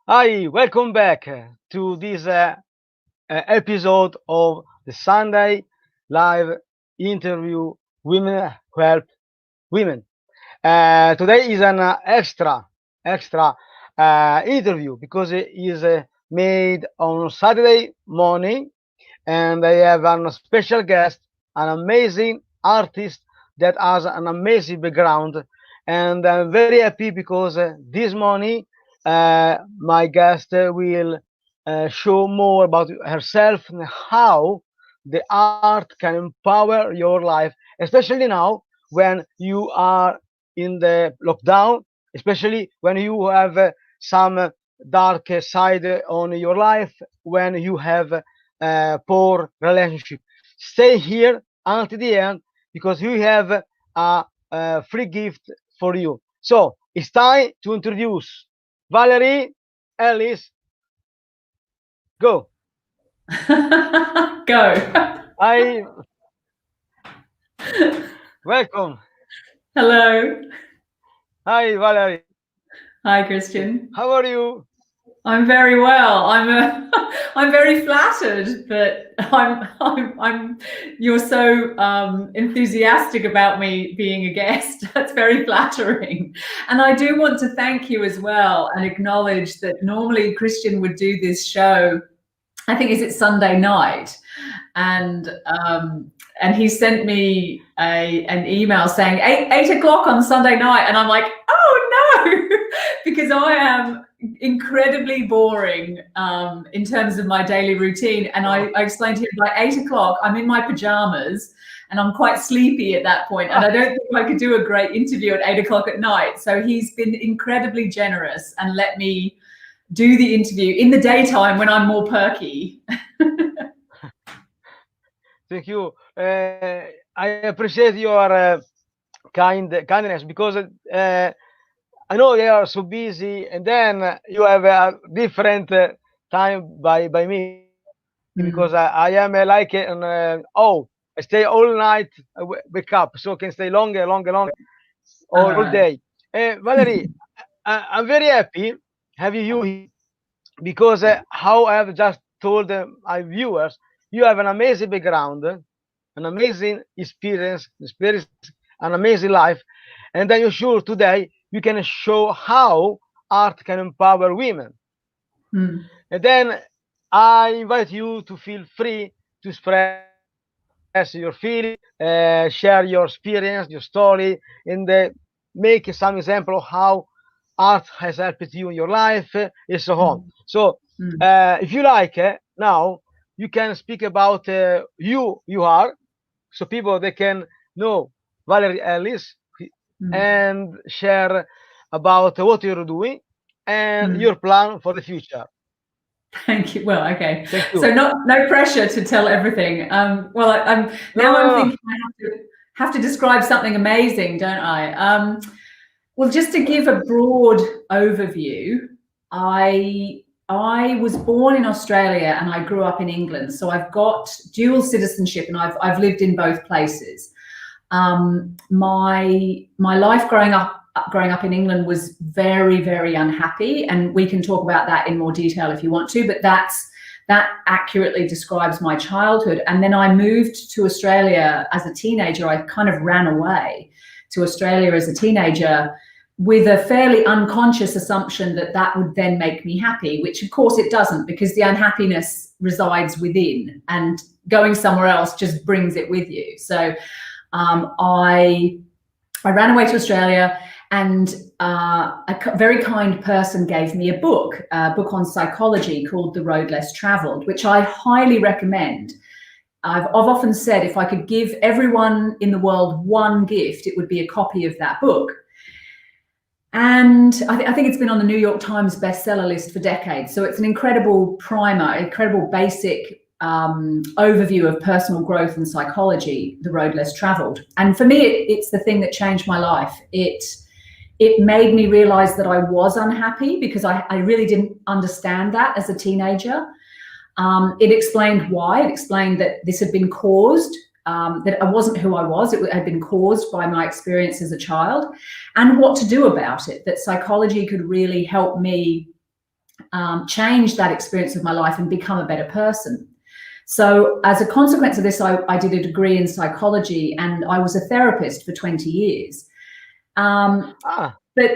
Hi, welcome back to this episode of the Sunday live interview Women Who Help Women. Today is an extra interview because it is made on Saturday morning, and I have a special guest, an amazing artist that has an amazing background, and I'm very happy because this morning my guest will show more about herself and how the art can empower your life, especially now when you are in the lockdown, especially when you have some dark side on your life, when you have poor relationship. Stay here until the end because we have a free gift for you. So it's time to introduce Valerie Ellis. Go. Go. I welcome. Hello. Hi Valerie. Hi, Christian. How are you? I'm very well. I'm very flattered that you're so enthusiastic about me being a guest. That's very flattering. And I do want to thank you as well and acknowledge that normally Christian would do this show, I think, is it Sunday night? And he sent me an email saying 8 o'clock on Sunday night, and I'm like, oh no, because I am incredibly boring in terms of my daily routine. And I explained to him by 8 o'clock, I'm in my pajamas and I'm quite sleepy at that point, and I don't think I could do a great interview at 8 o'clock at night. So he's been incredibly generous and let me do the interview in the daytime when I'm more perky. Thank you. I appreciate your kindness because I know they are so busy, and then you have a different time by me because I am like I stay all night, wake up, so can stay longer, all day. Valerie, I'm very happy having you here because how I have just told my viewers, you have an amazing background, an amazing experience, an amazing life, and then you're sure today you can show how art can empower women. And then I invite you to feel free to express your feeling, share your experience, your story, and make some example of how art has helped you in your life, and so on. So, if you like, now you can speak about you are, so people they can know Valerie Ellis and share about what you're doing and your plan for the future. Thank you. Well, okay. Thank you. So no pressure to tell everything. Well, I'm No, thinking I have to describe something amazing, don't I? Well, just to give a broad overview, I was born in Australia and I grew up in England, so I've got dual citizenship and I've lived in both places. My life growing up in England was very, very unhappy, and we can talk about that in more detail if you want to, but that accurately describes my childhood. And then I moved to Australia as a teenager. I kind of ran away to Australia as a teenager with a fairly unconscious assumption that that would then make me happy, which of course it doesn't, because the unhappiness resides within and going somewhere else just brings it with you. So I ran away to Australia, and a very kind person gave me a book on psychology called The Road Less Traveled, which I highly recommend. I've often said if I could give everyone in the world one gift, it would be a copy of that book. And I think it's been on the New York Times bestseller list for decades. So it's an incredible primer, incredible basic overview of personal growth and psychology, The Road Less Traveled. And for me, it's the thing that changed my life. It made me realize that I was unhappy because I really didn't understand that as a teenager. It explained why. It explained that this had been caused, that I wasn't who I was. It had been caused by my experience as a child, and what to do about it, that psychology could really help me change that experience of my life and become a better person. So as a consequence of this, I did a degree in psychology, and I was a therapist for 20 years. But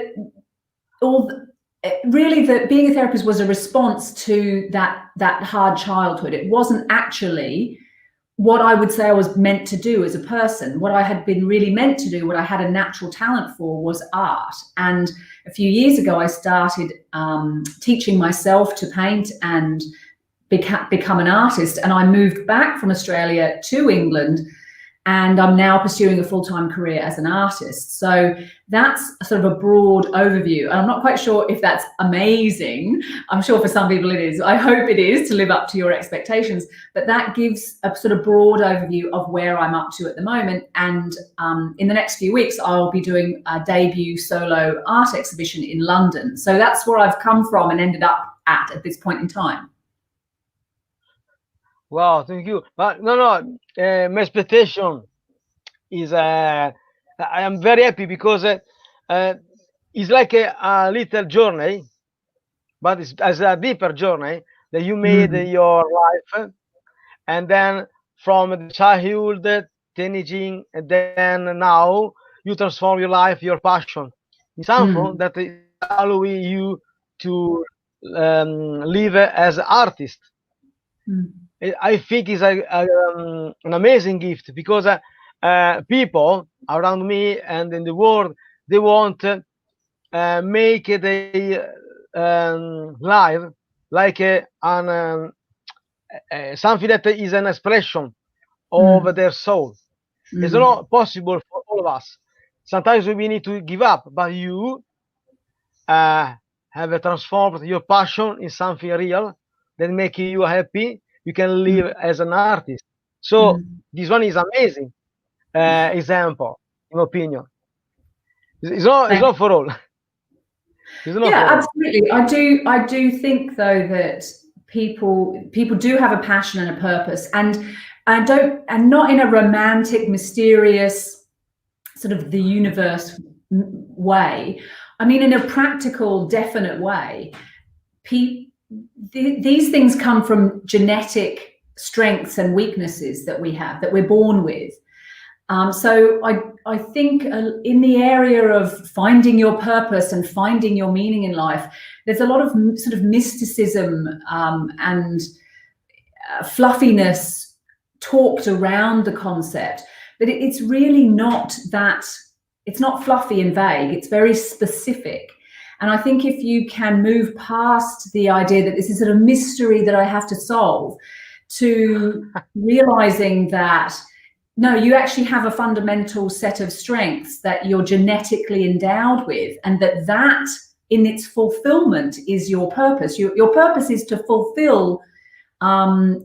really, being a therapist was a response to that hard childhood. It wasn't actually what I would say I was meant to do as a person. What I had been really meant to do, what I had a natural talent for, was art. And a few years ago, I started teaching myself to paint and become an artist. And I moved back from Australia to England, and I'm now pursuing a full-time career as an artist. So that's sort of a broad overview. And I'm not quite sure if that's amazing. I'm sure for some people it is. I hope it is, to live up to your expectations. But that gives a sort of broad overview of where I'm up to at the moment. And in the next few weeks, I'll be doing a debut solo art exhibition in London. So that's where I've come from and ended up at this point in time. Wow, thank you. But no, my expectation is I am very happy because it's like a little journey, but it's as a deeper journey that you made your life, and then from the childhood, teenaging, and then now you transform your life, your passion, in something that is allowing you to live as an artist. I think it's an amazing gift because people around me and in the world, they want to make their life like something that is an expression of their soul. It's not possible for all of us. Sometimes we need to give up, but you have transformed your passion in something real that makes you happy. You can live as an artist. So this one is amazing example, in my opinion. It's not for all. Absolutely. I do think though that people do have a passion and a purpose, and not in a romantic, mysterious sort of the universe way. I mean, in a practical, definite way. These things come from genetic strengths and weaknesses that we have, that we're born with. So I think in the area of finding your purpose and finding your meaning in life, there's a lot of sort of mysticism and fluffiness talked around the concept, but it's really not that. It's not fluffy and vague. It's very specific. And I think if you can move past the idea that this is a mystery that I have to solve, to realizing that, no, you actually have a fundamental set of strengths that you're genetically endowed with, and that in its fulfillment is your purpose. Your purpose is to fulfill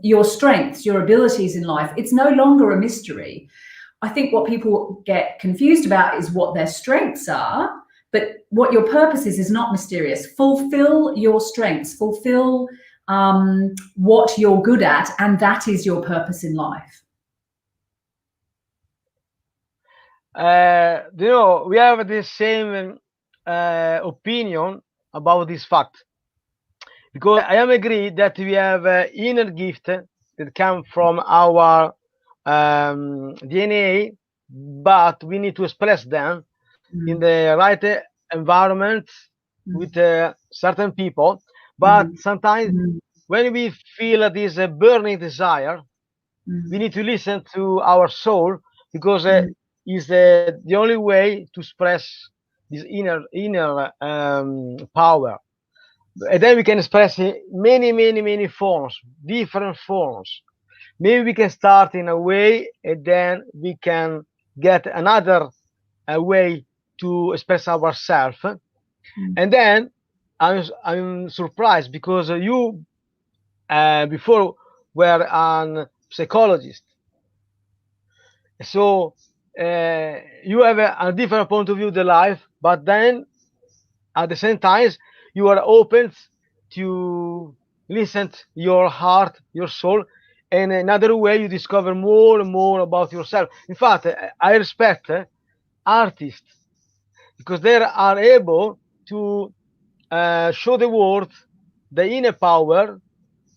your strengths, your abilities in life. It's no longer a mystery. I think what people get confused about is what their strengths are, but what your purpose is not mysterious. Fulfill your strengths, fulfill what you're good at, and that is your purpose in life. We have the same opinion about this fact, because I am agreed that we have inner gift that come from our DNA, but we need to express them in the right environment with certain people. But sometimes when we feel this burning desire, we need to listen to our soul, because is the only way to express this inner power. And then we can express it many forms, different forms. Maybe we can start in a way, and then we can get another way to express ourselves. And then I'm surprised, because you before were a psychologist, so you have a different point of view of the life, but then at the same time you are open to listen to your heart, your soul, and another way you discover more and more about yourself. In fact, I respect artists, because they are able to show the world the inner power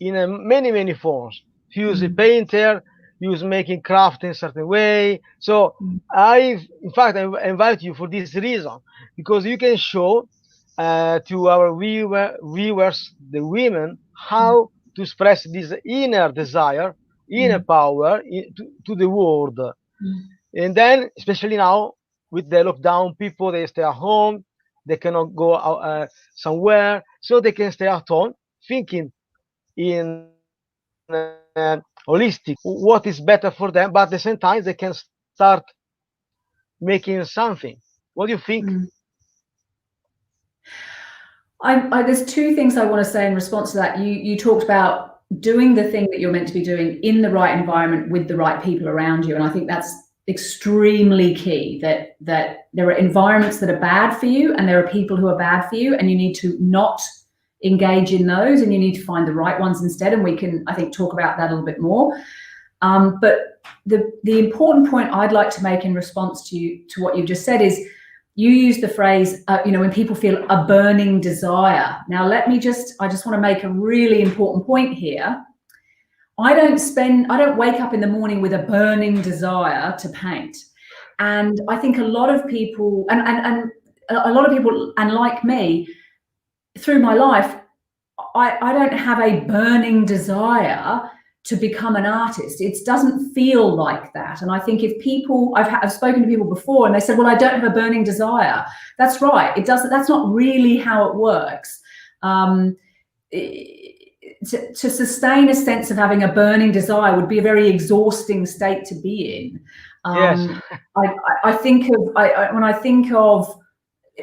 in many forms. Use a painter, use making craft in a certain way. So in fact, I invite you for this reason, because you can show to our viewers, the women, how to express this inner desire, inner power to the world. And then, especially now with the lockdown, people, they stay at home, they cannot go out, somewhere, so they can stay at home thinking in holistic what is better for them, but at the same time they can start making something. What do you think? There's two things I want to say in response to that. You talked about doing the thing that you're meant to be doing in the right environment with the right people around you, and I think that's extremely key. That there are environments that are bad for you, and there are people who are bad for you, and you need to not engage in those, and you need to find the right ones instead. And we can, I think, talk about that a little bit more. But the important point I'd like to make in response to what you've just said is, you use the phrase, when people feel a burning desire. Now, I just want to make a really important point here. I don't wake up in the morning with a burning desire to paint. And I think a lot of people, and like me, through my life, I don't have a burning desire to become an artist. It doesn't feel like that. And I think if people, I've spoken to people before and they said, well, I don't have a burning desire. That's right. It doesn't, that's not really how it works. To sustain a sense of having a burning desire would be a very exhausting state to be in. Yes. I think of, when I think of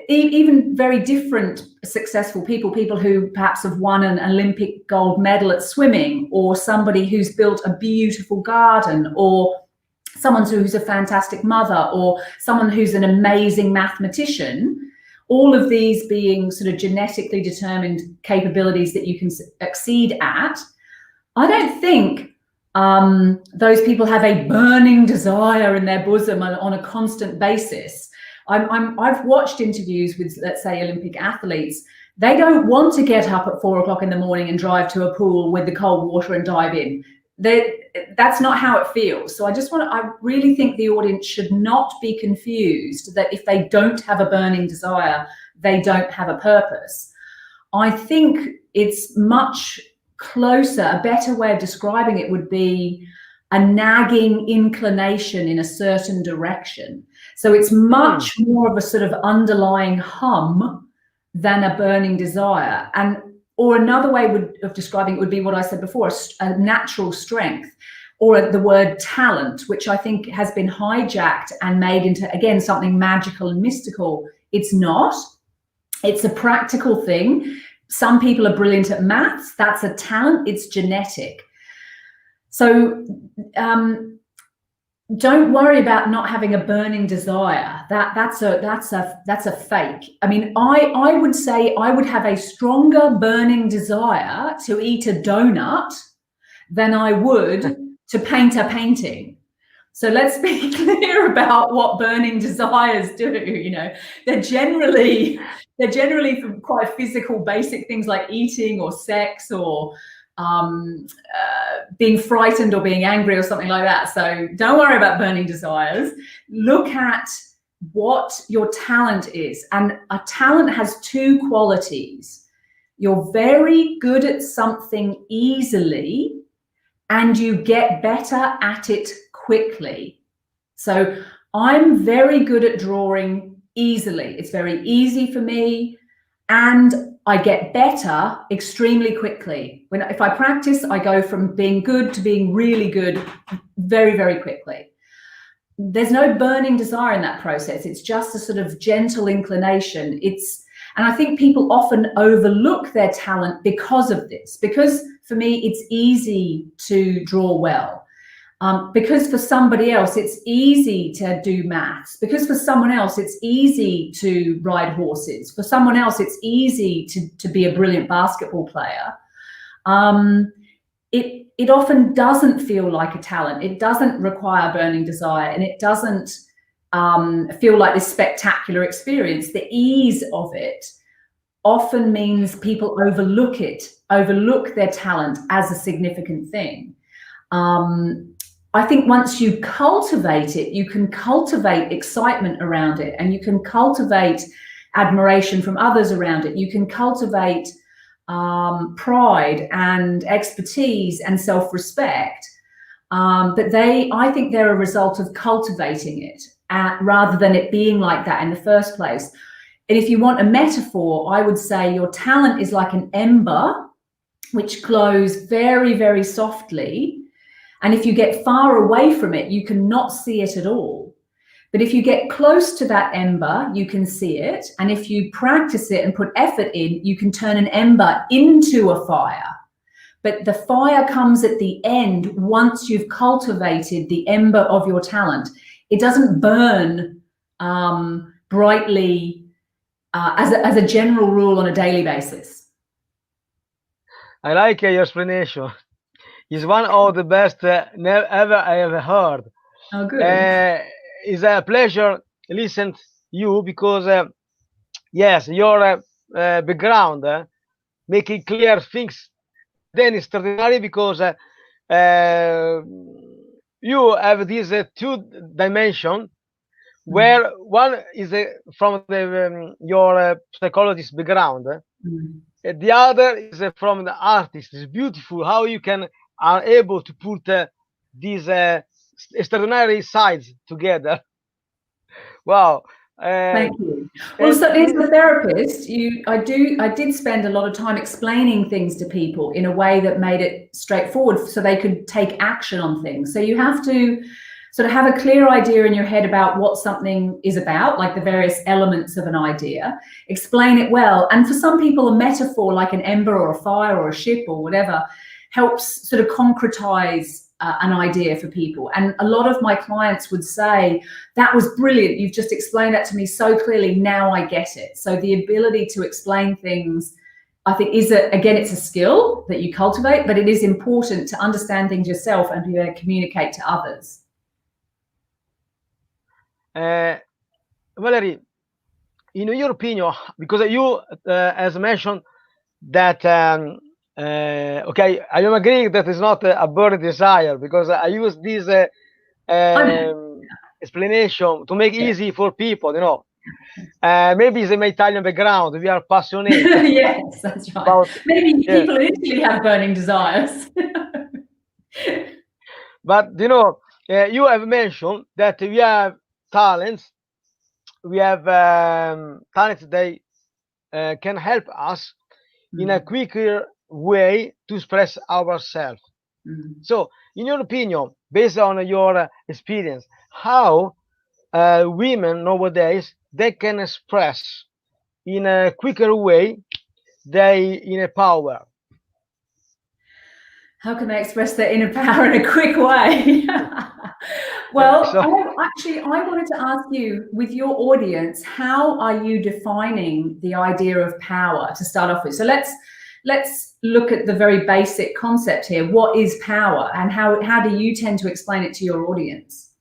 even very different successful people who perhaps have won an Olympic gold medal at swimming, or somebody who's built a beautiful garden, or someone who's a fantastic mother, or someone who's an amazing mathematician, all of these being sort of genetically determined capabilities that you can exceed at. I don't think those people have a burning desire in their bosom on a constant basis. I've watched interviews with, let's say, Olympic athletes. They don't want to get up at 4 o'clock in the morning and drive to a pool with the cold water and dive in. That's not how it feels. So I really think the audience should not be confused that if they don't have a burning desire, they don't have a purpose. I think it's much closer. A better way of describing it would be a nagging inclination in a certain direction. So it's much more of a sort of underlying hum than a burning desire. Or another way of describing it would be what I said before, a natural strength, or the word talent, which I think has been hijacked and made into, again, something magical and mystical. It's not. It's a practical thing. Some people are brilliant at maths. That's a talent. It's genetic. So don't worry about not having a burning desire. That's a fake. I mean, I would say I would have a stronger burning desire to eat a donut than I would to paint a painting. So let's be clear about what burning desires do. They're generally from quite physical, basic things like eating or sex or being frightened or being angry or something like that. So don't worry about burning desires. Look at what your talent is. And a talent has two qualities. You're very good at something easily, and you get better at it quickly. So I'm very good at drawing easily. It's very easy for me, and I get better extremely quickly. If I practice, I go from being good to being really good very, very quickly. There's no burning desire in that process. It's just a sort of gentle inclination. And I think people often overlook their talent because of this. Because for me, it's easy to draw well. Because for somebody else, it's easy to do maths. Because for someone else, it's easy to ride horses. For someone else, it's easy to be a brilliant basketball player. It often doesn't feel like a talent. It doesn't require burning desire, and it doesn't feel like this spectacular experience. The ease of it often means people overlook their talent as a significant thing. I think once you cultivate it, you can cultivate excitement around it, and you can cultivate admiration from others around it. You can cultivate pride and expertise and self-respect. But I think they're a result of cultivating it rather than it being like that in the first place. And if you want a metaphor, I would say your talent is like an ember which glows very, very softly. And if you get far away from it, you cannot see it at all. But if you get close to that ember, you can see it. And if you practice it and put effort in, you can turn an ember into a fire. But the fire comes at the end once you've cultivated the ember of your talent. It doesn't burn brightly as a general rule on a daily basis. I like your explanation. It's one of the best ever I ever heard. Oh, good. It's a pleasure listen to you because yes, your background making clear things. Then it's extraordinary because you have this two dimension where one is from your psychologist background. The other is from the artist. It's beautiful how you are able to put these extraordinary sides together. Wow. Thank you. Well, so as a therapist, I did spend a lot of time explaining things to people in a way that made it straightforward so they could take action on things. So you have to sort of have a clear idea in your head about what something is about, like the various elements of an idea, explain it well. And for some people, a metaphor like an ember or a fire or a ship or whatever helps sort of concretize an idea for people. And a lot of my clients would say, that was brilliant. You've just explained that to me so clearly. Now I get it. So the ability to explain things, I think, again, it's a skill that you cultivate, but it is important to understand things yourself and be able to communicate to others. Valerie, in your opinion, because you, as mentioned, that okay, I am agreeing that it's not a burning desire, because I use this explanation to make easy for people, you know. Maybe it's my Italian background. We are passionate. Yes, that's right. Maybe people in Italy have burning desires. But you know, you have mentioned that we have talents. We have talents they can help us in a quicker way to express ourselves. So, in your opinion, based on your experience, how women nowadays they can express in a quicker way their inner power? How can they express their inner power in a quick way? Well, I wanted to ask you, with your audience, how are you defining the idea of power to start off with? So let's look at the very basic concept here. What is power, and how do you tend to explain it to your audience?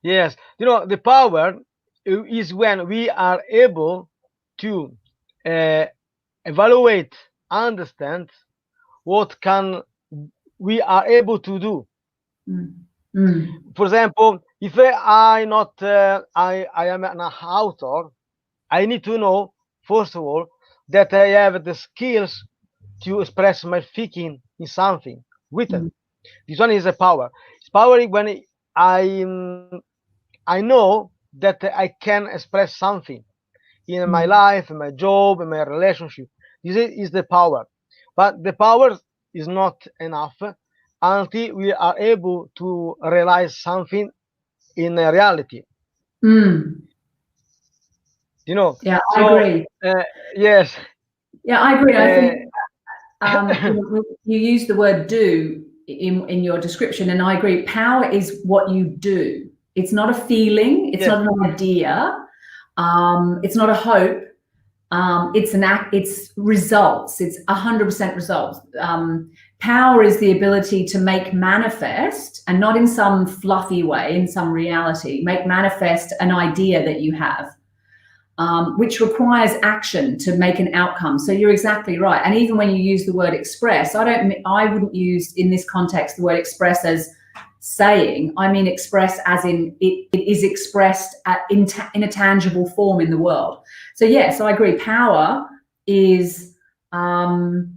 Yes, you know, the power is when we are able to evaluate, understand what we are able to do. For example, if I am an author, I need to know, first of all, that I have the skills to express my thinking in something written. This one is a power. It's power when I know that I can express something in my life, in my job, in my relationship. This is the power. But the power is not enough until we are able to realize something in reality. You know. Yeah, I agree. Yes. Yeah, I agree. I think you use the word "do" in your description, and I agree. Power is what you do. It's not a feeling. It's not an idea. It's not a hope. It's an act. It's results. It's 100% results. Power is the ability to make manifest, and not in some fluffy way, in some reality, make manifest an idea that you have. which requires action to make an outcome. So you're exactly right. And even when you use the word express, I wouldn't use in this context the word express as saying. I mean express as in it is expressed in a tangible form in the world. So yes, I agree. Power is the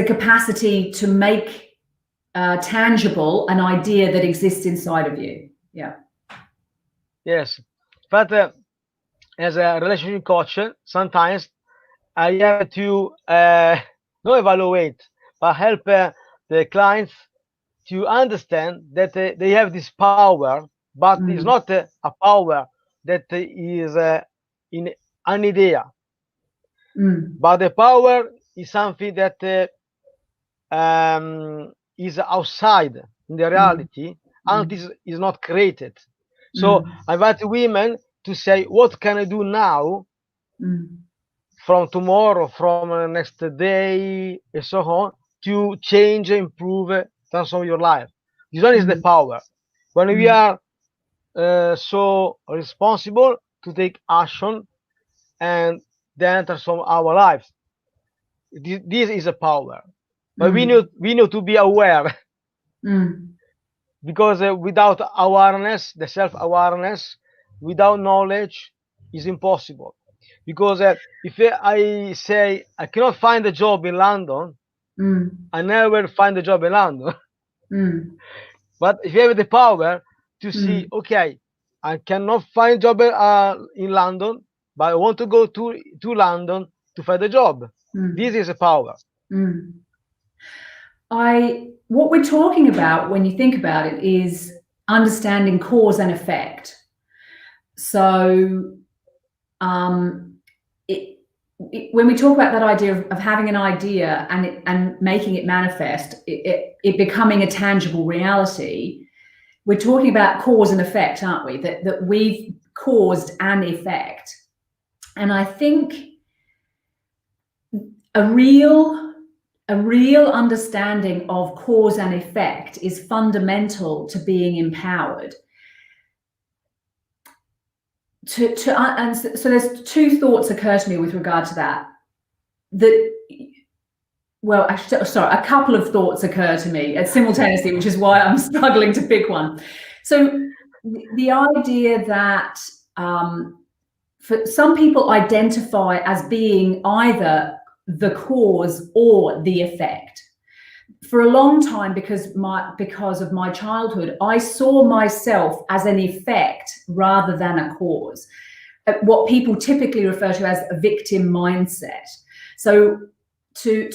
capacity to make tangible an idea that exists inside of you. Yeah. Yes, but as a relationship coach, sometimes I have to not evaluate, but help the clients to understand that they have this power, but it's not a power that is in an idea, but the power is something that is outside in the reality, and is not created. So I invite women to say, what can I do now, from tomorrow, from next day, and so on, to change, improve, transform your life. This one is the power. When we are so responsible to take action and then transform our lives, this is a power. But we need to be aware, because without awareness, the self-awareness, without knowledge, is impossible. Because if I say I cannot find a job in London, I never find a job in London. But if you have the power to see, okay, I cannot find a job in London, but I want to go to London to find a job. This is a power. What we're talking about, when you think about it, is understanding cause and effect. So when we talk about that idea of having an idea and making it manifest, it becoming a tangible reality, we're talking about cause and effect, aren't we? That we've caused an effect. And I think a real understanding of cause and effect is fundamental to being empowered. And so there's two thoughts occur to me with regard to that. A couple of thoughts occur to me simultaneously, which is why I'm struggling to pick one. So the idea that for some people identify as being either the cause or the effect. For a long time, because of my childhood, I saw myself as an effect rather than a cause. What people typically refer to as a victim mindset. So to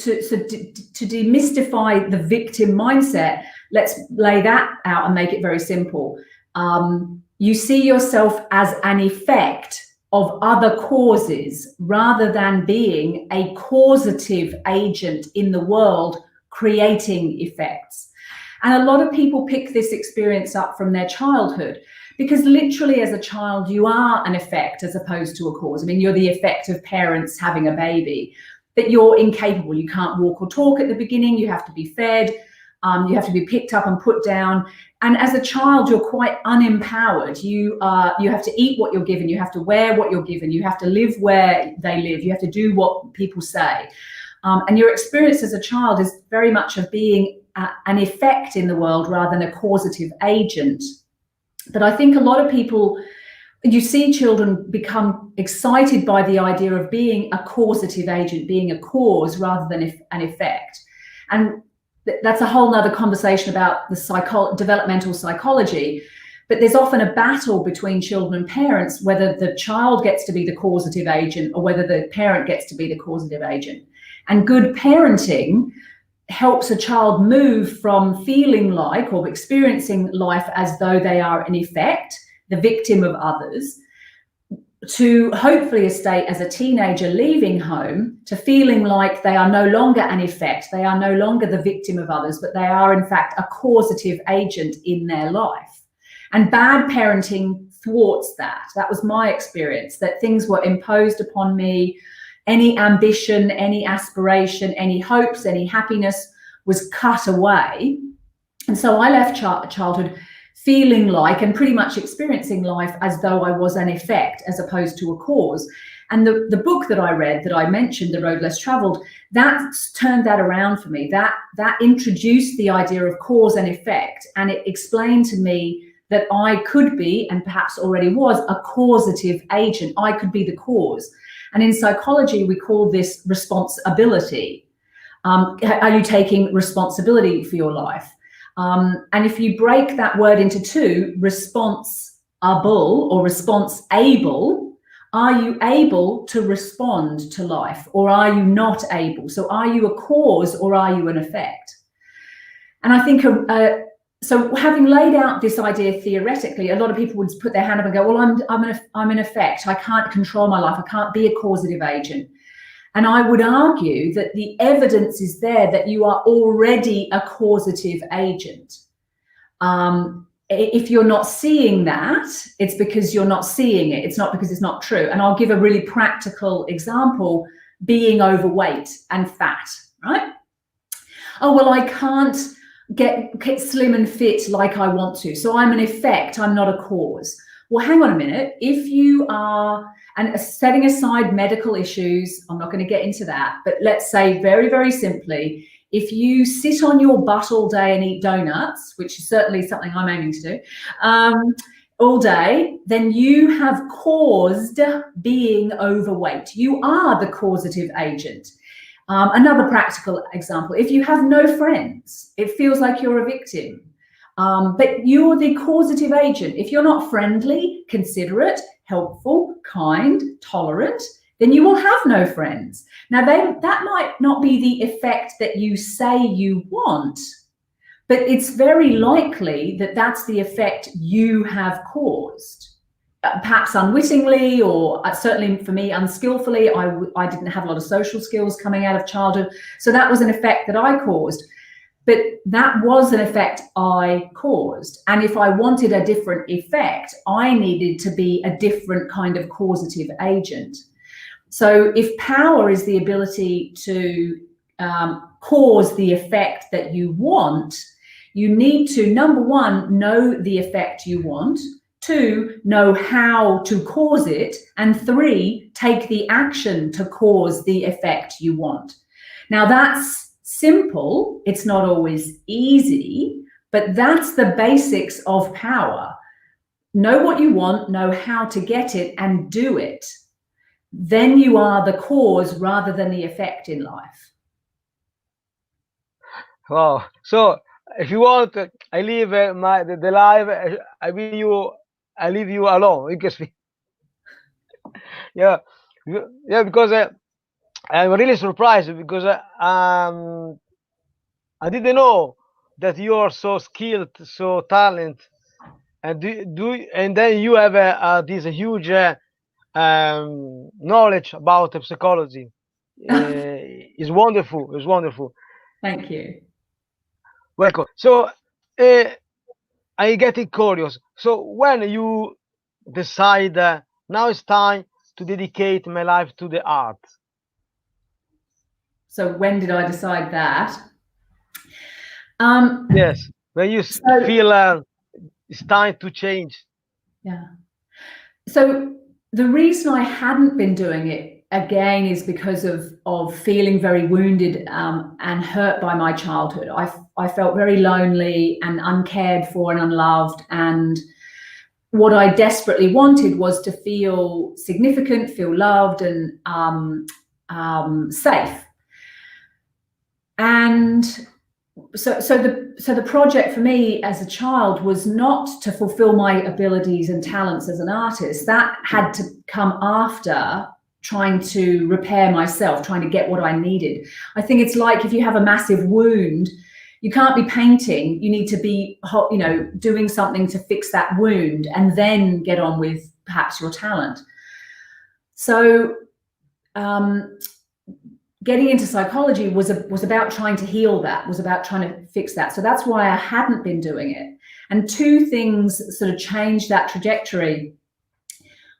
demystify the victim mindset, let's lay that out and make it very simple. You see yourself as an effect of other causes rather than being a causative agent in the world creating effects. And a lot of people pick this experience up from their childhood, because literally as a child you are an effect as opposed to a cause. I mean, you're the effect of parents having a baby, that you're incapable. You can't walk or talk at the beginning. You have to be fed. You have to be picked up and put down. And as a child, you're quite unempowered. You have to eat what you're given. You have to wear what you're given. You have to live where they live. You have to do what people say. And your experience as a child is very much of being an effect in the world rather than a causative agent. But I think a lot of people, you see children become excited by the idea of being a causative agent, being a cause rather than an effect. And that's a whole nother conversation about the developmental psychology. But there's often a battle between children and parents, whether the child gets to be the causative agent or whether the parent gets to be the causative agent. And good parenting helps a child move from feeling like or experiencing life as though they are in effect the victim of others, to hopefully a state as a teenager leaving home to feeling like they are no longer an effect, they are no longer the victim of others, but they are in fact a causative agent in their life. And bad parenting thwarts that. That was my experience, that things were imposed upon me. Any ambition, any aspiration, any hopes, any happiness was cut away. And so I left childhood feeling like and pretty much experiencing life as though I was an effect as opposed to a cause. And the book that I read, that I mentioned, The Road Less Traveled, that turned that around for me. That introduced the idea of cause and effect, and it explained to me that I could be, and perhaps already was, a causative agent. I could be the cause. And in psychology, we call this responsibility. Are you taking responsibility for your life? And if you break that word into two, responsible or response-able, are you able to respond to life, or are you not able? So are you a cause or are you an effect? And I think so having laid out this idea theoretically, a lot of people would put their hand up and go, well, I'm an effect. I can't control my life. I can't be a causative agent. And I would argue that the evidence is there that you are already a causative agent. If you're not seeing that, it's because you're not seeing it. It's not because it's not true. And I'll give a really practical example: being overweight and fat, right? Oh, well, I can't get slim and fit like I want to, so I'm an effect, I'm not a cause. Well, hang on a minute. If you are, and setting aside medical issues, I'm not going to get into that, but let's say very, very simply, if you sit on your butt all day and eat donuts, which is certainly something I'm aiming to do, all day, then you have caused being overweight. You are the causative agent. Another practical example: if you have no friends, it feels like you're a victim, but you're the causative agent. If you're not friendly, considerate, helpful, kind, tolerant, then you will have no friends. Now, that might not be the effect that you say you want, but it's very likely that that's the effect you have caused. Perhaps unwittingly, or certainly for me, unskillfully. I didn't have a lot of social skills coming out of childhood, so that was an effect that I caused. But that was an effect I caused. And if I wanted a different effect, I needed to be a different kind of causative agent. So if power is the ability to cause the effect that you want, you need to, number one, know the effect you want. 2, know how to cause it. And 3, take the action to cause the effect you want. Now, that's simple. It's not always easy, but that's the basics of power. Know what you want, know how to get it, and do it. Then you are the cause rather than the effect in life. Wow. So if you want, I leave the live. I leave you alone. You can speak. Yeah, yeah. Because I'm really surprised, because I didn't know that you are so skilled, so talented, and and then you have this huge knowledge about psychology. It's wonderful. It's wonderful. Thank you. Welcome. So I getting curious. So when you decide now it's time to dedicate my life to the art? So when did I decide that? Yes, when you feel it's time to change. Yeah. So the reason I hadn't been doing it, again, is because of feeling very wounded and hurt by my childhood. I felt very lonely and uncared for and unloved, and what I desperately wanted was to feel significant, feel loved, and safe. And so the project for me as a child was not to fulfill my abilities and talents as an artist. That had to come after trying to repair myself, trying to get what I needed. I think it's like if you have a massive wound, you can't be painting. You need to be, doing something to fix that wound and then get on with perhaps your talent. So getting into psychology was about trying to heal that, was about trying to fix that. So that's why I hadn't been doing it. And 2 things sort of changed that trajectory.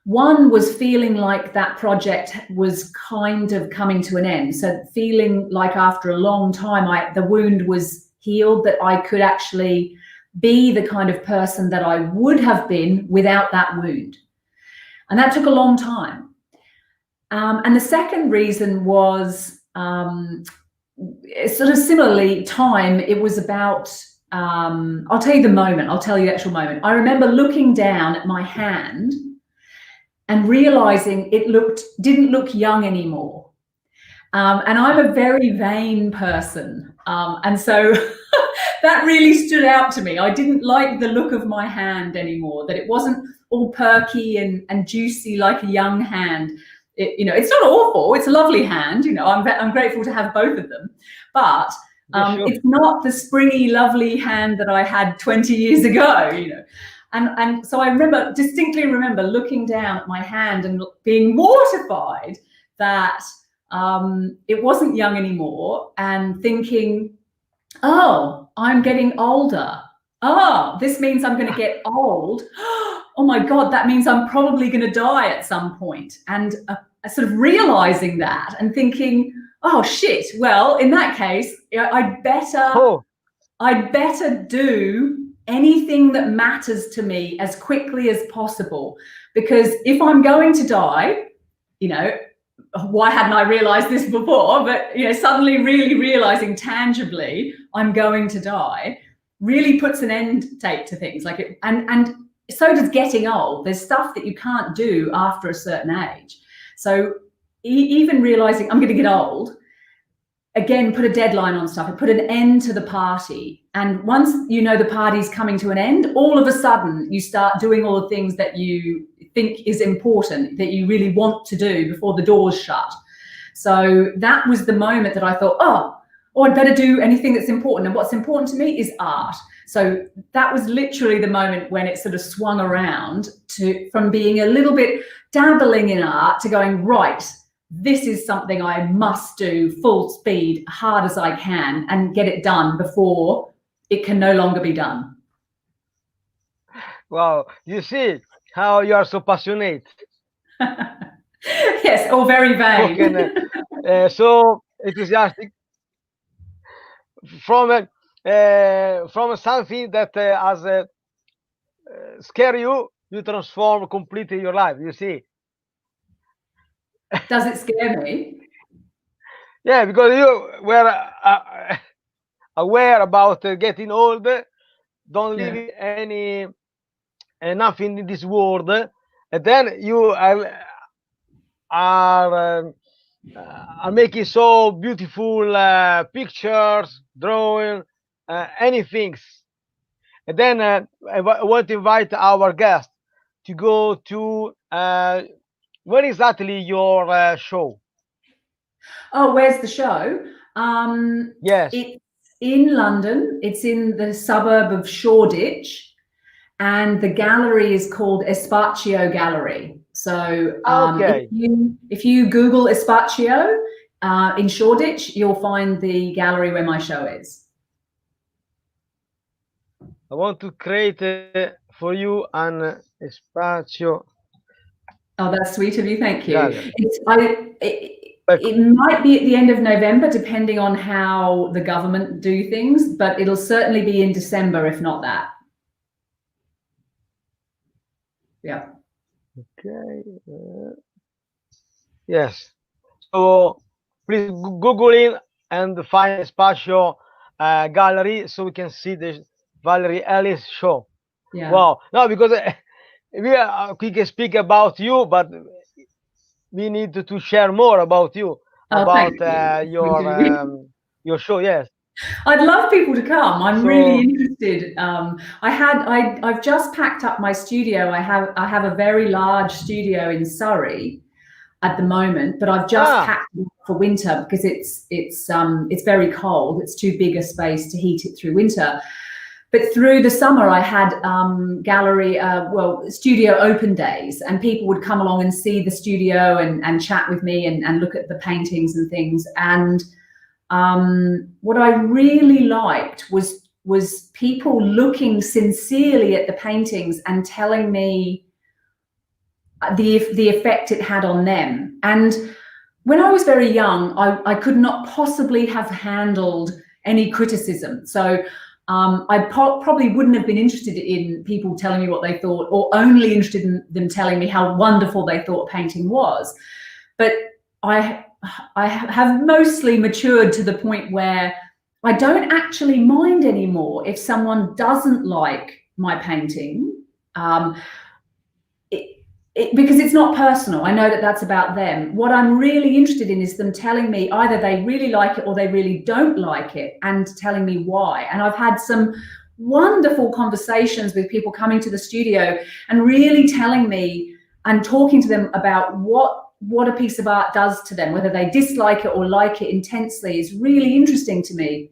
One was feeling like that project was kind of coming to an end. So feeling like after a long time, the wound was healed, that I could actually be the kind of person that I would have been without that wound. And that took a long time. And the second reason was sort of similarly time. It was about, I'll tell you the moment, I'll tell you the actual moment. I remember looking down at my hand and realizing it didn't look young anymore. And I'm a very vain person. And so that really stood out to me. I didn't like the look of my hand anymore, that it wasn't all perky and juicy like a young hand. It's not awful. It's a lovely hand. I'm grateful to have both of them. But Sure. it's not the springy, lovely hand that I had 20 years ago, And so I distinctly remember looking down at my hand and being mortified that it wasn't young anymore, and thinking, oh, I'm getting older. Oh, this means I'm going to get old. Oh my God, that means I'm probably going to die at some point. And sort of realizing that and thinking, oh shit, well, in that case, I'd better do anything that matters to me as quickly as possible. Because if I'm going to die, why hadn't I realized this before? But suddenly really realizing tangibly I'm going to die really puts an end date to things like it. And so does getting old. There's stuff that you can't do after a certain age. So even realizing I'm going to get old, again, put a deadline on stuff and put an end to the party. And once the party's coming to an end, all of a sudden you start doing all the things that you think is important, that you really want to do before the doors shut. So that was the moment that I thought, oh, I'd better do anything that's important. And what's important to me is art. So that was literally the moment when it sort of swung around from being a little bit dabbling in art to going, right, this is something I must do full speed, hard as I can, and get it done before it can no longer be done. Wow, you see how you are so passionate. Yes, or very vain. So enthusiastic from something that has scare you transform completely your life. You see. Does it scare me? Yeah, because you were aware about getting old, don't leave nothing in this world, and then you are making so beautiful pictures, drawing, anything. And then I want to invite our guest to go to where exactly your show? Oh, where's the show? Yes. It's in London. It's in the suburb of Shoreditch, and the gallery is called Espacio Gallery. So Okay. if you Google Espacio in Shoreditch, you'll find the gallery where my show is. I want to create for you an Espacio. Oh, that's sweet of you. Thank you. Gallery. It might be at the end of November, depending on how the government do things, but it'll certainly be in December, if not that. Yeah. Okay. Yes. So please Google it and find Espacio Gallery so we can see the Valerie Ellis show. Yeah. Wow. No, because we can speak about you, but we need to share more about you, about your show. Yes. I'd love people to come. I'm really interested. I've just packed up my studio. I have a very large studio in Surrey at the moment, but I've just packed it for winter because it's very cold. It's too big a space to heat it through winter. But through the summer, I had studio open days, and people would come along and see the studio and chat with me and look at the paintings and things. And what I really liked was people looking sincerely at the paintings and telling me the effect it had on them. And when I was very young, I could not possibly have handled any criticism. So I probably wouldn't have been interested in people telling me what they thought, or only interested in them telling me how wonderful they thought a painting was. But I have mostly matured to the point where I don't actually mind anymore if someone doesn't like my painting, because it's not personal. I know that that's about them. What I'm really interested in is them telling me either they really like it or they really don't like it, and telling me why. And I've had some wonderful conversations with people coming to the studio and really telling me and talking to them about what a piece of art does to them, whether they dislike it or like it intensely, is really interesting to me.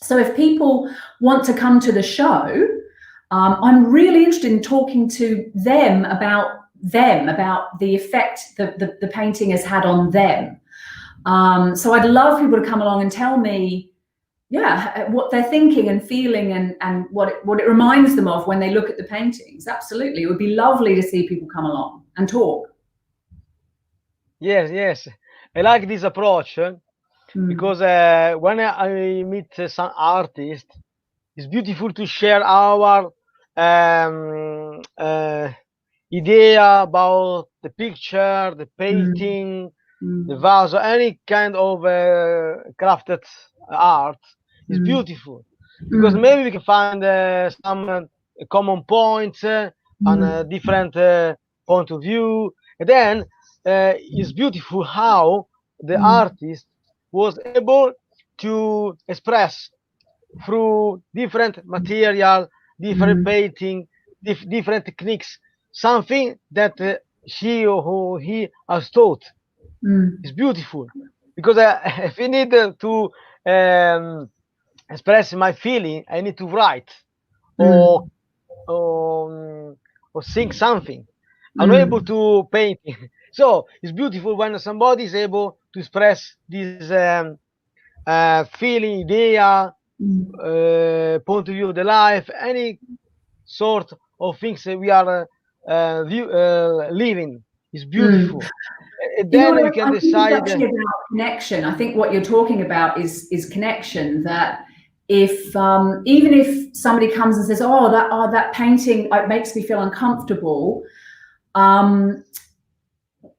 So if people want to come to the show, I'm really interested in talking to them about the effect that the painting has had on them. So I'd love people to come along and tell me, yeah, what they're thinking and feeling, and what it reminds them of when they look at the paintings. Absolutely, it would be lovely to see people come along and talk. Yes, I like this approach, because when I meet some artists, it's beautiful to share our idea about the picture, the painting, the vase, or any kind of crafted art. Is beautiful, because maybe we can find some common points on a different point of view. And then it's beautiful how the artist was able to express through different material, different painting, different techniques, something that she or he has taught. Is beautiful, because if I need to express my feeling, I need to write or sing something. I'm not able to paint. So it's beautiful when somebody is able to express this feeling, idea, point of view of the life, any sort of things that we are living. Is beautiful. And then we can decide. It's actually about connection. I think what you're talking about is connection. That if even if somebody comes and says, "Oh, that painting, it makes me feel uncomfortable," I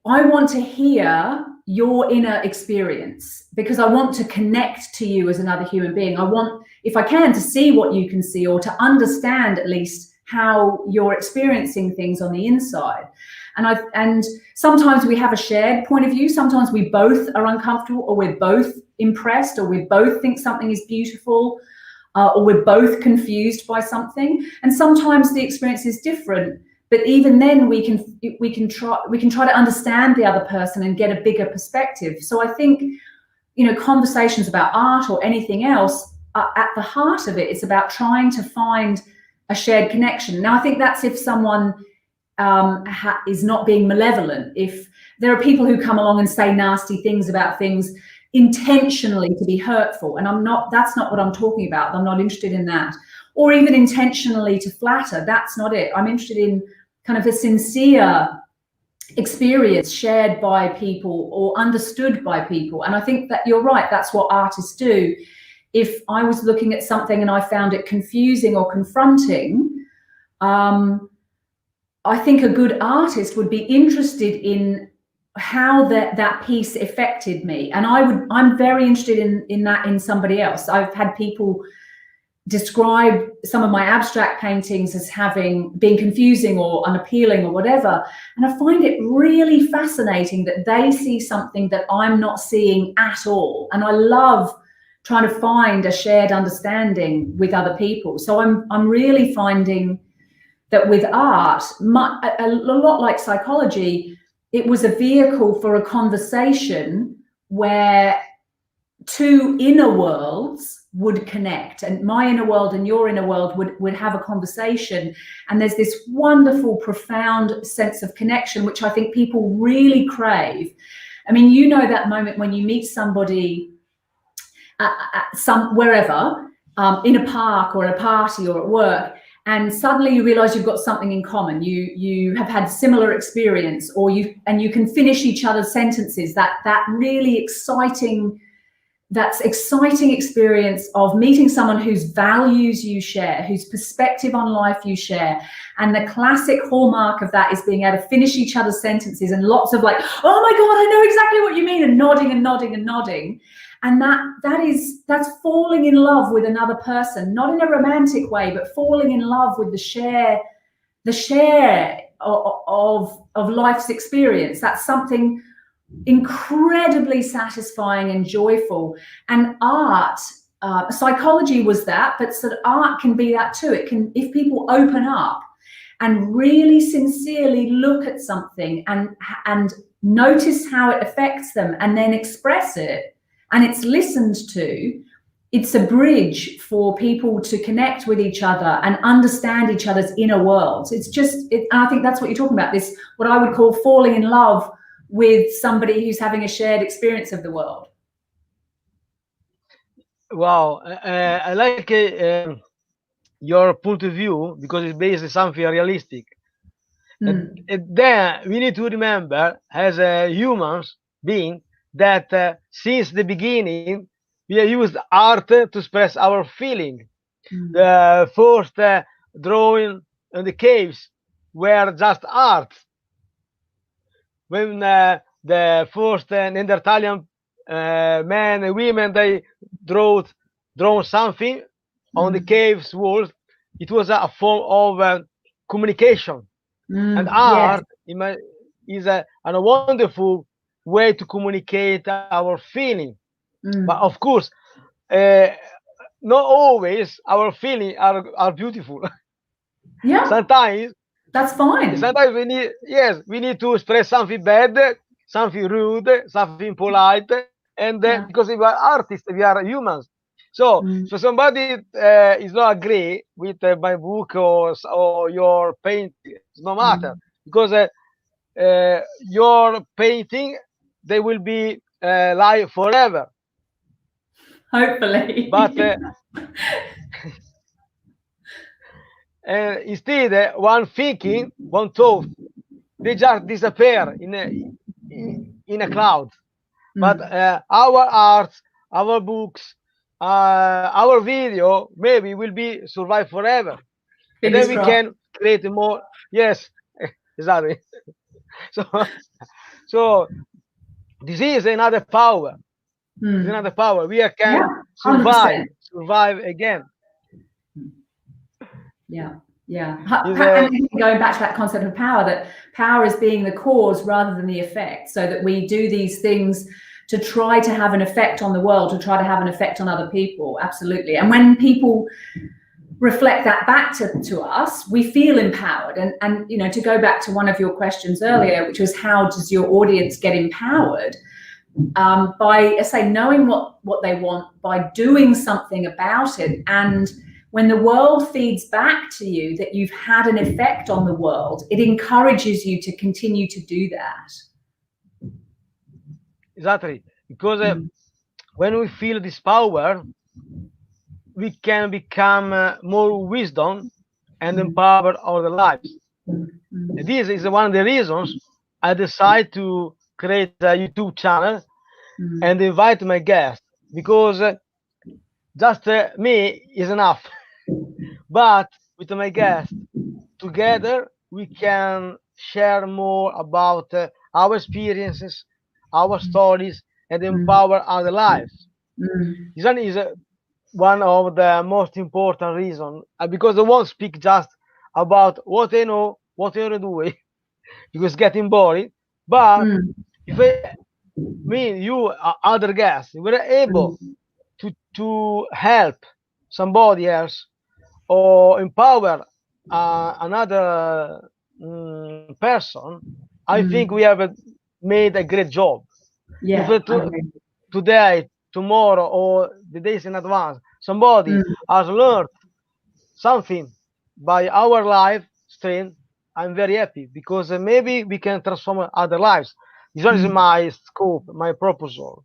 want to hear your inner experience, because I want to connect to you as another human being. I want, if I can, to see what you can see, or to understand at least how you're experiencing things on the inside. And sometimes we have a shared point of view. Sometimes we both are uncomfortable, or we're both impressed, or we both think something is beautiful, or we're both confused by something. And sometimes the experience is different. But even then, we can try to understand the other person and get a bigger perspective. So I think, conversations about art or anything else, at the heart of it, it's about trying to find a shared connection. Now, I think that's if someone is not being malevolent. If there are people who come along and say nasty things about things intentionally to be hurtful, and that's not what I'm talking about. I'm not interested in that. Or even intentionally to flatter. That's not it. I'm interested in kind of a sincere experience shared by people or understood by people. And I think that you're right. That's what artists do. If I was looking at something and I found it confusing or confronting, I think a good artist would be interested in how that piece affected me. And I'm very interested in that in somebody else. I've had people describe some of my abstract paintings as being confusing or unappealing or whatever. And I find it really fascinating that they see something that I'm not seeing at all. And I love trying to find a shared understanding with other people. So I'm really finding that with art, a lot like psychology, it was a vehicle for a conversation where two inner worlds would connect, and my inner world and your inner world would have a conversation. And there's this wonderful, profound sense of connection, which I think people really crave. I mean, that moment when you meet somebody wherever, in a park or at a party or at work, and suddenly you realize you've got something in common. You have had similar experience, or you can finish each other's sentences. That really exciting that's exciting experience of meeting someone whose values you share, whose perspective on life you share. And the classic hallmark of that is being able to finish each other's sentences and lots of like, oh my God, I know exactly what you mean, and nodding and nodding and nodding. And that's falling in love with another person, not in a romantic way, but falling in love with the share of life's experience. That's something incredibly satisfying and joyful. And art, psychology was that, but sort of art can be that too. It can, if people open up and really sincerely look at something and notice how it affects them and then express it, and it's listened to, it's a bridge for people to connect with each other and understand each other's inner worlds. It's just, I think that's what you're talking about, this, what I would call falling in love with somebody who's having a shared experience of the world. Wow, I like your point of view, because it's based on something realistic. And then we need to remember, as humans being, that since the beginning we have used art to express our feeling. The first drawing in the caves were just art. When the first Neanderthalian men and women, they drawn something on the caves walls, it was a form of communication. And art is a wonderful way to communicate our feeling. But of course, not always our feelings are beautiful. Yeah. Sometimes that's fine. Sometimes we need to express something bad, something rude, something polite, and because we are artists, we are humans. So so somebody is not agree with my book or your paint, it's no matter, because your painting, they will be live forever. Hopefully. But instead, one thinking, one thought, they just disappear in a cloud. But our art, our books, our video, maybe will be survive forever. And then we can create more. Yes, exactly. So this is another power. It's another power. We can survive again. Yeah. And going back to that concept of power, that power is being the cause rather than the effect, so that we do these things to try to have an effect on the world, to try to have an effect on other people. Absolutely. And when people reflect that back to us, we feel empowered. And you know, to go back to one of your questions earlier, which was how does your audience get empowered? By, say, knowing what they want, by doing something about it. And when the world feeds back to you that you've had an effect on the world, it encourages you to continue to do that. Exactly. Because when we feel this power, we can become more wisdom and empower our lives. And this is one of the reasons I decided to create a YouTube channel and invite my guests, because just me is enough. But with my guests, together we can share more about our experiences, our stories, and empower our lives. This one is one of the most important reasons, because I won't speak just about what I know, what I'm doing, because it's getting boring. But if me, you, other guests, we're able to help somebody else or empower another person, I think we have made a great job. If today, tomorrow, or the days in advance, somebody has learned something by our live stream, I'm very happy, because maybe we can transform other lives. This one is my scope, my proposal.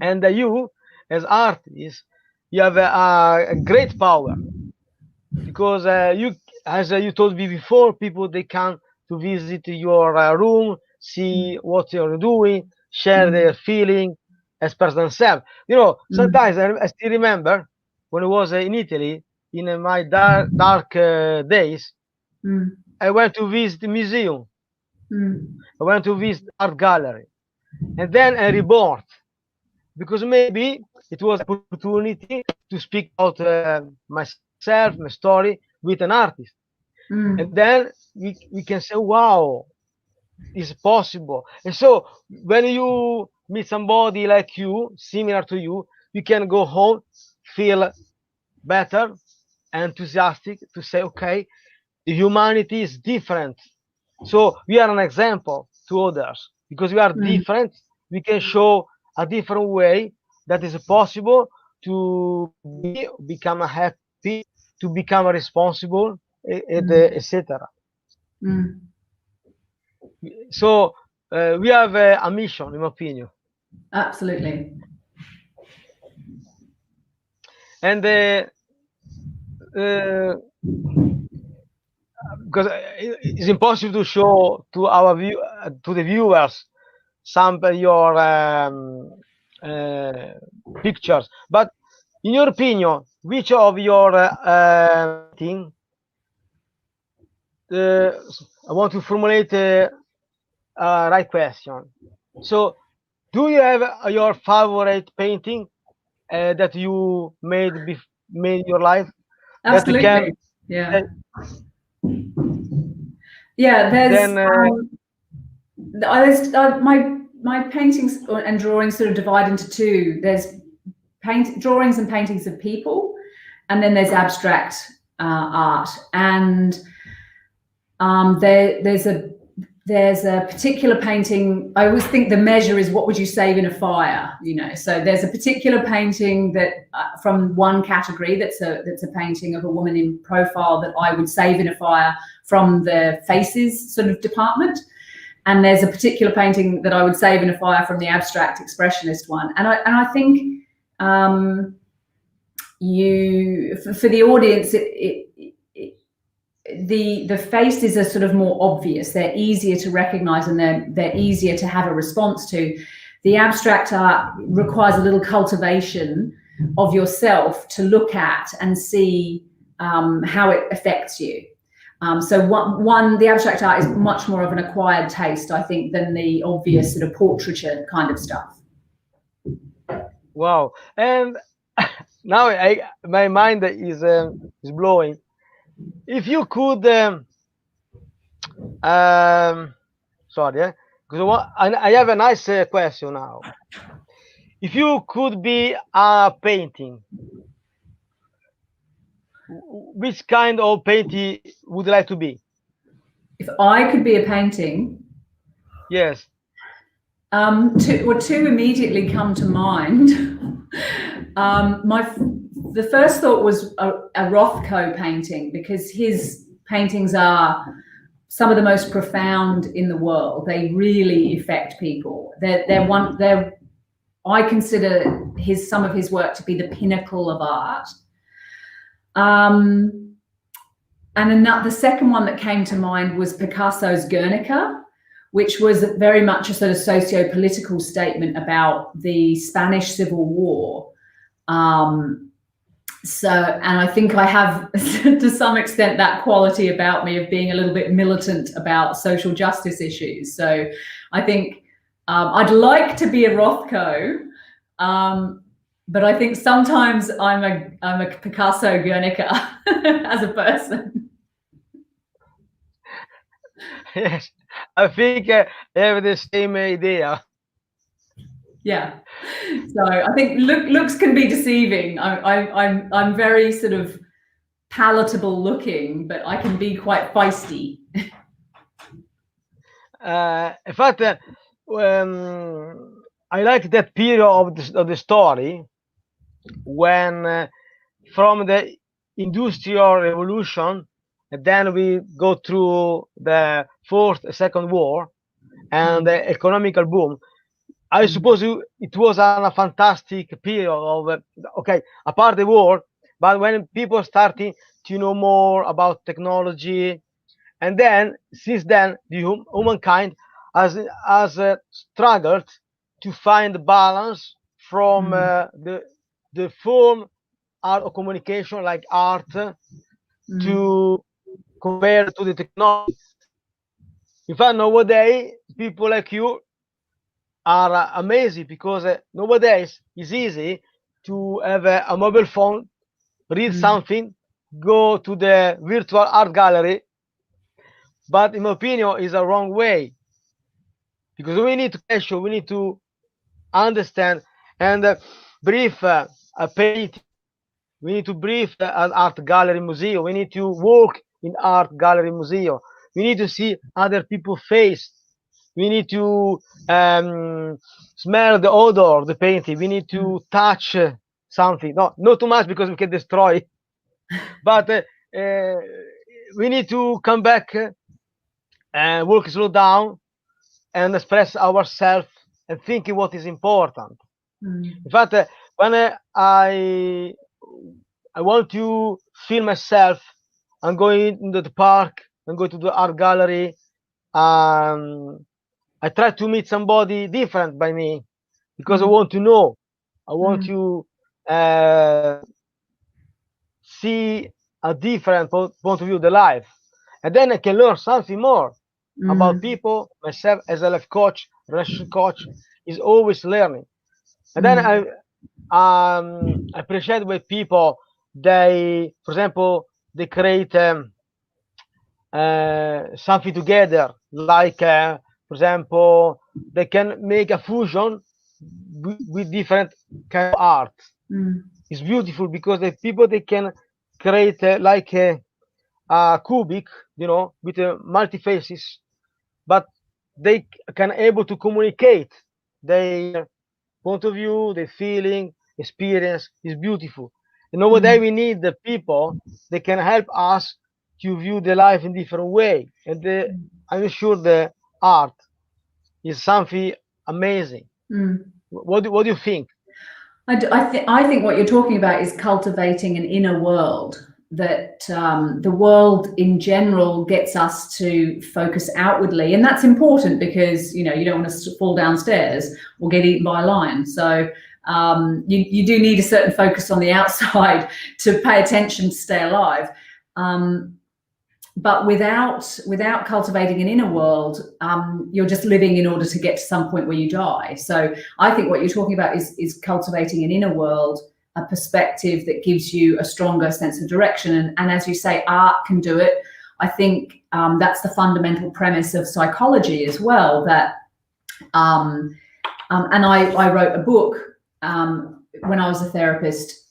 And you, as artists, you have a great power, because you, as you told me before, people, they come to visit your room, see what you're doing, share their feeling, express themselves. You know, sometimes I still remember when I was in Italy in my dark days. I went to visit the museum. I went to visit art gallery, and then I reborn because maybe it was an opportunity to speak about myself, my story with an artist, and then we can say, wow, it's possible. And so when you meet somebody like you, similar to you can go home, feel better, enthusiastic to say, okay, humanity is different. So we are an example to others because we are different. We can show a different way that is possible to become happy, to become responsible, etc. So we have a mission, in my opinion. Absolutely. And because it's impossible to show to our to the viewers some of your pictures. But in your opinion, which of your painting? I want to formulate a right question. So, do you have your favorite painting that you made in your life that you can? Absolutely. Yeah. Yeah. There's my paintings and drawings sort of divide into two. There's drawings and paintings of people, and then there's abstract art. And there's a particular painting. I always think the measure is what would you save in a fire, you know. So there's a particular painting that from one category that's a painting of a woman in profile that I would save in a fire from the faces sort of department. And there's a particular painting that I would save in a fire from the abstract expressionist one. And I think for the audience, the faces are sort of more obvious. They're easier to recognize and they're easier to have a response to. The abstract art requires a little cultivation of yourself to look at and see how it affects you. So the abstract art is much more of an acquired taste, I think, than the obvious sort of portraiture kind of stuff. Wow. And now my mind is blowing. If you could, sorry, because I have a nice question now. If you could be a painting, which kind of painting would you like to be? If I could be a painting? Yes. Two immediately come to mind. The first thought was a Rothko painting, because his paintings are some of the most profound in the world. They really affect people. I consider some of his work to be the pinnacle of art. And then the second one that came to mind was Picasso's Guernica, which was very much a sort of socio-political statement about the Spanish Civil War. And I think I have, to some extent, that quality about me of being a little bit militant about social justice issues. So I think I'd like to be a Rothko, but I think sometimes I'm a Picasso Guernica as a person. Yes, I think I have the same idea. Yeah, so I think looks can be deceiving. I'm very sort of palatable looking, but I can be quite feisty. In fact, I like that period of the story when from the Industrial Revolution, and then we go through the Second War, and the economical boom. I suppose it was a fantastic period of, okay, apart the war, but when people starting to know more about technology, and then since then the humankind has struggled to find balance from the form art of communication, like art, to compare to the technology. In fact, nowadays, people like you are amazing, because nowadays it's easy to have a mobile phone, read something, go to the virtual art gallery. But in my opinion, is a wrong way, because we need to question, we need to understand and brief a painting. We need to brief an art gallery museum. We need to walk in art gallery museum. We need to see other people's face. We need to smell the odor of the painting. We need to touch something. No, not too much, because we can destroy. But we need to come back and walk, slow down, and express ourselves and think what is important. In fact, when I want to feel myself, I'm going into the park, I'm going to the art gallery. I try to meet somebody different by me, because I want to know. I want to see a different point of view of the life, and then I can learn something more about people. Myself as a life coach, relationship coach, is always learning. And then I appreciate with people, they, for example, they create something together, like for example, they can make a fusion with different kind of art. It's beautiful, because the people, they can create like a cubic, with multi faces, but they can able to communicate their point of view, their feeling, experience. Is beautiful. And nowadays we need the people that can help us to view the life in different way. And I'm sure the art is something amazing. What do you think? I think what you're talking about is cultivating an inner world, that the world in general gets us to focus outwardly, and that's important, because you don't want to fall downstairs or get eaten by a lion. So you do need a certain focus on the outside to pay attention to stay alive. But without cultivating an inner world, you're just living in order to get to some point where you die. So I think what you're talking about is cultivating an inner world, a perspective that gives you a stronger sense of direction. And as you say, art can do it. I think that's the fundamental premise of psychology as well. That and I wrote a book when I was a therapist.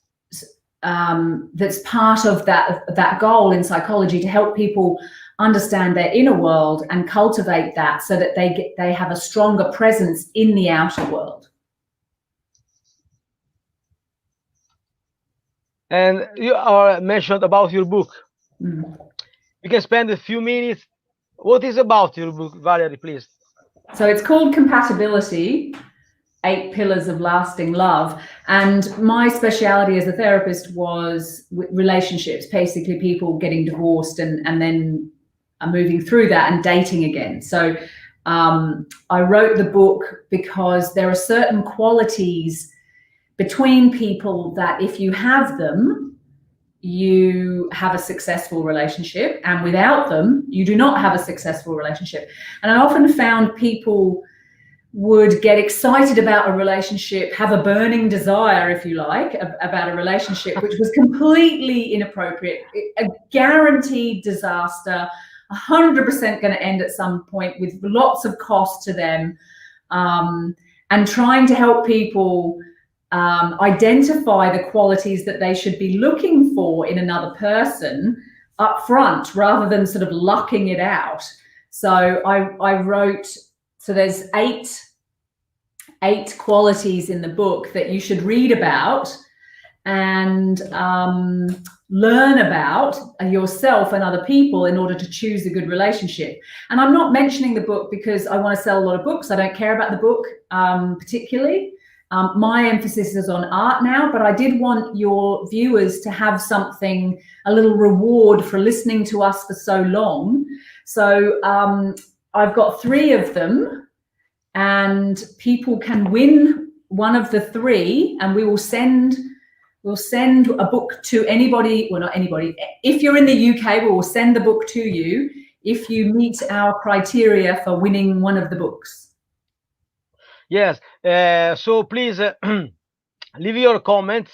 That's part of that goal in psychology, to help people understand their inner world and cultivate that, so that they have a stronger presence in the outer world. And you are mentioned about your book. You can spend a few minutes. What is about your book, Valerie, please? So it's called Compatibility: 8 Pillars of Lasting Love. And my speciality as a therapist was relationships, basically people getting divorced and then moving through that and dating again. So I wrote the book because there are certain qualities between people that if you have them, you have a successful relationship, and without them, you do not have a successful relationship. And I often found people would get excited about a relationship, have a burning desire, if you like, about a relationship, which was completely inappropriate, a guaranteed disaster, 100% going to end at some point with lots of cost to them, and trying to help people identify the qualities that they should be looking for in another person up front, rather than sort of lucking it out. So I wrote, so there's eight qualities in the book that you should read about and learn about yourself and other people in order to choose a good relationship. And I'm not mentioning the book because I want to sell a lot of books. I don't care about the book particularly. My emphasis is on art now, but I did want your viewers to have something, a little reward for listening to us for so long. So I've got 3 of them, and people can win one of the three, and we'll send a book to anybody. Well, not anybody. If you're in the UK, we will send the book to you if you meet our criteria for winning one of the books. Yes. So please leave your comments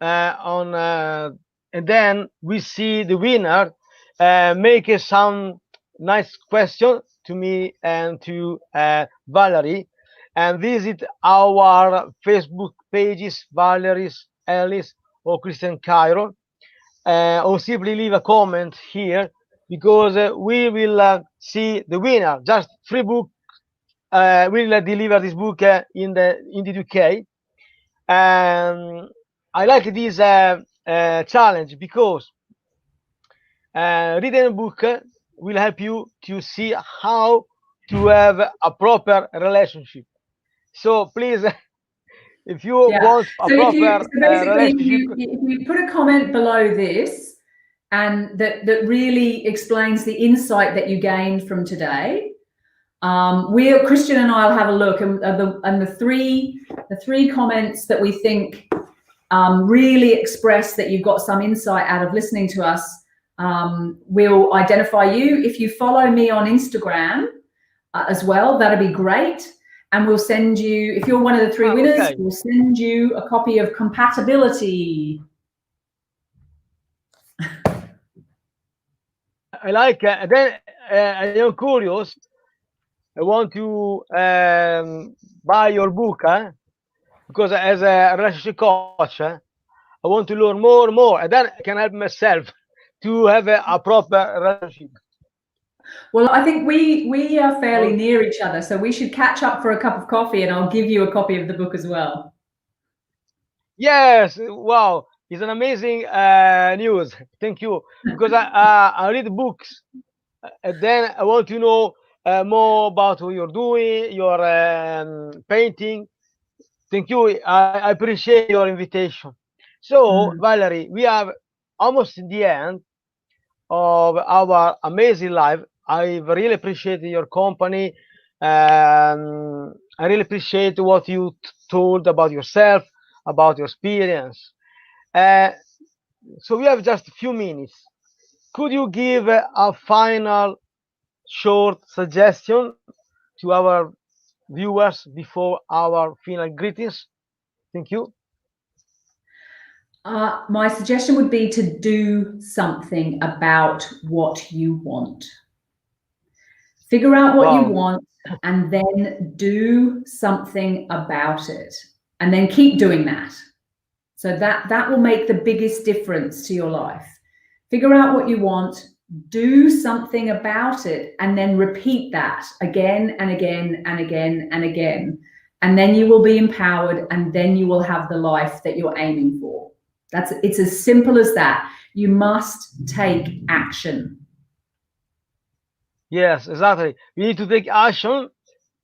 on, and then we see the winner. Make some nice question to me and to Valerie, and visit our Facebook pages, Valerie Ellis or Christian Cairo, or simply leave a comment here, because we will see the winner. Just free book. We'll deliver this book in the UK. I like this challenge, because reading a book will help you to see how to have a proper relationship. So please, if you want a So proper basically, relationship, if you put a comment below this, and that really explains the insight that you gained from today, Christian and I'll have a look, and the three comments that we think really express that you've got some insight out of listening to us, we'll identify you. If you follow me on Instagram as well, that'd be great. And we'll send you, if you're one of the three winners, okay. we'll send you a copy of Compatibility. I like, then I am curious. I want to buy your book, because as a relationship coach, I want to learn more and more, and then I can help myself to have a proper relationship. Well, I think we are fairly near each other, so we should catch up for a cup of coffee, and I'll give you a copy of the book as well. Yes, wow, it's an amazing news. Thank you, because I read books, and then I want to know more about what you're doing, your painting. Thank you. I appreciate your invitation. So, Valerie, we are almost in the end of our amazing live. I really appreciate your company. I really appreciate what you told about yourself, about your experience. So we have just a few minutes. Could you give a final short suggestion to our viewers before our final greetings? Thank you. My suggestion would be to do something about what you want. Figure out what you want, and then do something about it, and then keep doing that. So that will make the biggest difference to your life. Figure out what you want, do something about it, and then repeat that again and again and again and again. And then you will be empowered, and then you will have the life that you're aiming for. It's as simple as that. You must take action. Yes, exactly. We need to take action,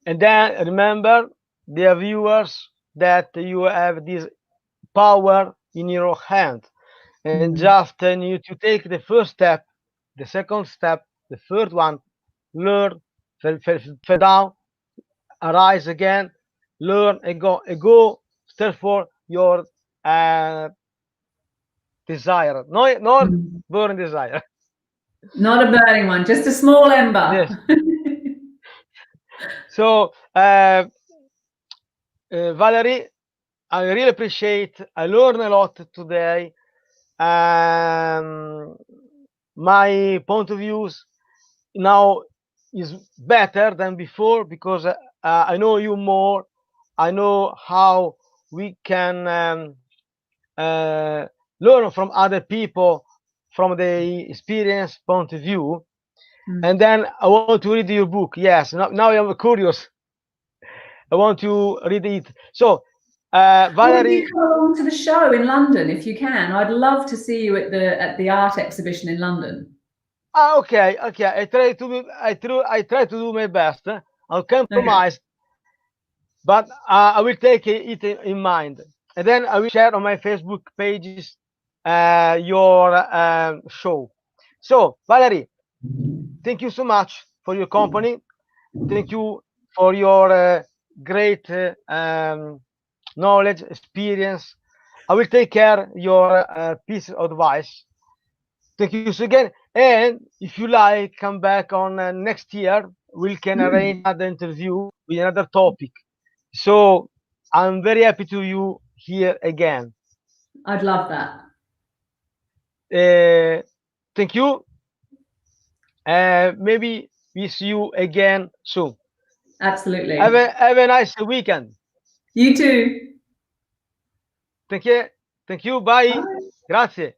and then remember, dear viewers, that you have this power in your hand, and just need to take the first step, the second step, the third one. Learn, fall down, arise again, learn and go straight for your desire, not burning desire. Not a burning one, just a small ember. Yes. So, Valerie, I really appreciate. I learned a lot today. My point of views now is better than before, because I know you more. I know how we can learn from other people, from the experience point of view. And then I want to read your book. Yes, now I'm curious. I want to read it. So, Valerie, you come along to the show in London if you can. I'd love to see you at the art exhibition in London. Okay. I try to do my best. I'll compromise, but I will take it in mind, and then I will share on my Facebook pages your show. So, Valerie, thank you so much for your company. Thank you for your great knowledge, experience. I will take care your piece of advice. Thank you so again. And if you like, come back on next year. We can arrange another interview with another topic. So I'm very happy to you here again. I'd love that. Thank you. Maybe we see you again soon. Absolutely. Have a nice weekend. You too. Thank you. Thank you. Bye. Bye. Grazie.